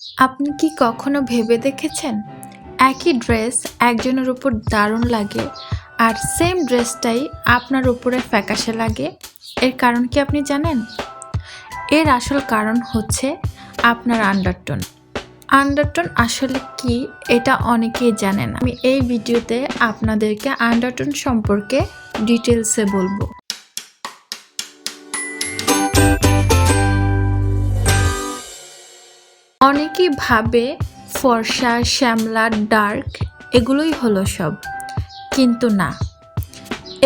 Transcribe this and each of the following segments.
আপনি কি কখনো ভেবে দেখেছেন একই ড্রেস একজনের উপর দারুণ লাগে আর সেম ড্রেসটাই আপনার উপরে ফ্যাকাশে লাগে? এর কারণ কি আপনি জানেন? এর আসল কারণ হচ্ছে আপনার আন্ডারটোন। আন্ডারটোন আসলে কি এটা অনেকেই জানে না। আমি এই ভিডিওতে আপনাদেরকে আন্ডারটোন সম্পর্কে ডিটেলসে বলবো। অনেকেই ভাবে ফর্সা, শ্যামলা, ডার্ক এগুলোই হলো সব, কিন্তু না,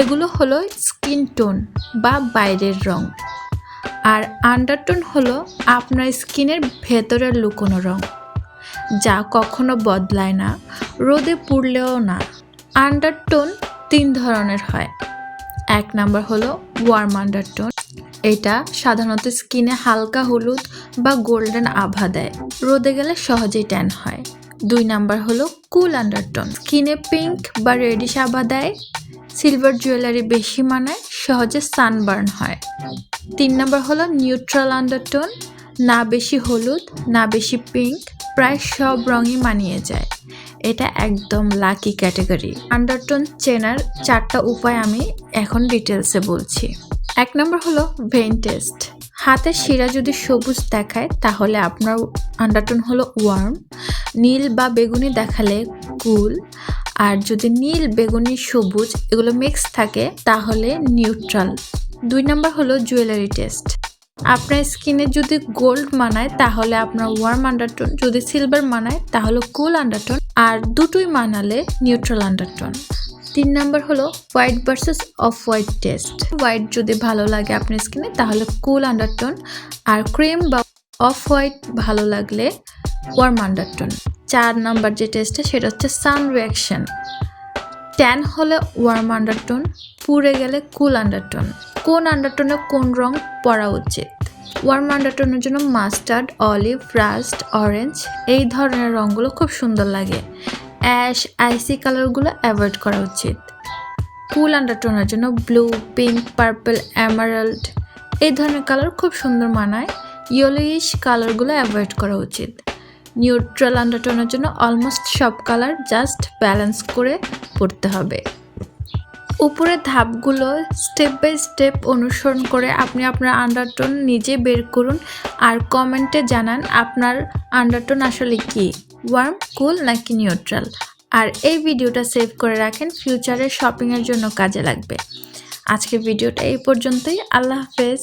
এগুলো হলো স্কিন টোন বা বাইরের রং। আর আন্ডারটোন হলো আপনার স্কিনের ভেতরের লুকোনো রং, যা কখনো বদলায় না, রোদে পুড়লেও না। আন্ডারটোন 3 ধরনের হয়। 1 নাম্বার হলো ওয়ার্ম আন্ডারটোন। এটা সাধারণত স্কিনে হালকা হলুদ বা গোল্ডেন আভা দেয়, রোদে গেলে সহজেই ট্যান হয়। 2 নাম্বার হলো কুল আন্ডারটোন। স্কিনে পিঙ্ক বা রেডিশ আভা দেয়, সিলভার জুয়েলারি বেশি মানায়, সহজে সানবার্ন হয়। 3 নাম্বার হলো নিউট্রাল আন্ডারটোন। না বেশি হলুদ, না বেশি পিঙ্ক, প্রায় সব রঙই মানিয়ে যায়। এটা একদম লাকি ক্যাটাগরি। আন্ডারটোন চেনার 4টা উপায় আমি এখন ডিটেলসে বলছি। 1 নম্বর হলো ভেইন টেস্ট। হাতের শিরা যদি সবুজ দেখায় তাহলে আপনার আন্ডারটোন হলো ওয়ার্ম। নীল বা বেগুনি দেখালে কুল। আর যদি নীল, বেগুনি, সবুজ এগুলো মিক্স থাকে তাহলে নিউট্রাল। 2 নম্বর হলো জুয়েলারি টেস্ট। আপনার স্কিনে যদি গোল্ড মানায় তাহলে আপনার ওয়ার্ম আন্ডারটোন, যদি সিলভার মানায় তাহলে কুল আন্ডারটোন, আর দুটোই মানালে নিউট্রাল আন্ডারটোন। 3 নাম্বার হলো white versus off white test. White যদি ভালো লাগে আপনার স্কিনে তাহলে কুল আন্ডারটোন, আর ক্রিম বা অফ হোয়াইট ভালো লাগলে ওয়ার্ম আন্ডারটোন। 4 নাম্বার যে টেস্টটা সেটা হচ্ছে সান রিয়াকশন। ট্যান হলে ওয়ার্ম আন্ডারটোন, পুড়ে গেলে কুল আন্ডারটোন। কোন আন্ডারটোনে কোন রং পরা উচিত? ওয়ার্ম আন্ডারটোনের জন্য মাস্টার্ড, অলিভ, রাস্ট, অরেঞ্জ এই ধরনের রঙগুলো খুব সুন্দর লাগে। অ্যাশ, আইসি কালারগুলো অ্যাভয়েড করা উচিত। কুল আন্ডারটোনের জন্য ব্লু, পিঙ্ক, পার্পল, এমারাল্ড এই ধরনের কালার খুব সুন্দর মানায়। ইয়েলোইশ কালারগুলো অ্যাভয়েড করা উচিত। নিউট্রাল আন্ডারটোনের জন্য অলমোস্ট সব কালার জাস্ট ব্যালেন্স করে পড়তে হবে। উপরের ধাপগুলো স্টেপ বাই স্টেপ অনুসরণ করে আপনি আপনার আন্ডারটোন নিজে বের করুন আর কমেন্টে জানান আপনার আন্ডারটোন আসলে কি, ওয়ার্ম, কুল নাকি নিউট্রাল। আর এই ভিডিওটা সেভ করে রাখেন, ফিউচারে শপিংয়ের জন্য কাজে লাগবে। আজকের ভিডিওটা এই পর্যন্তই। আল্লাহ হাফেজ।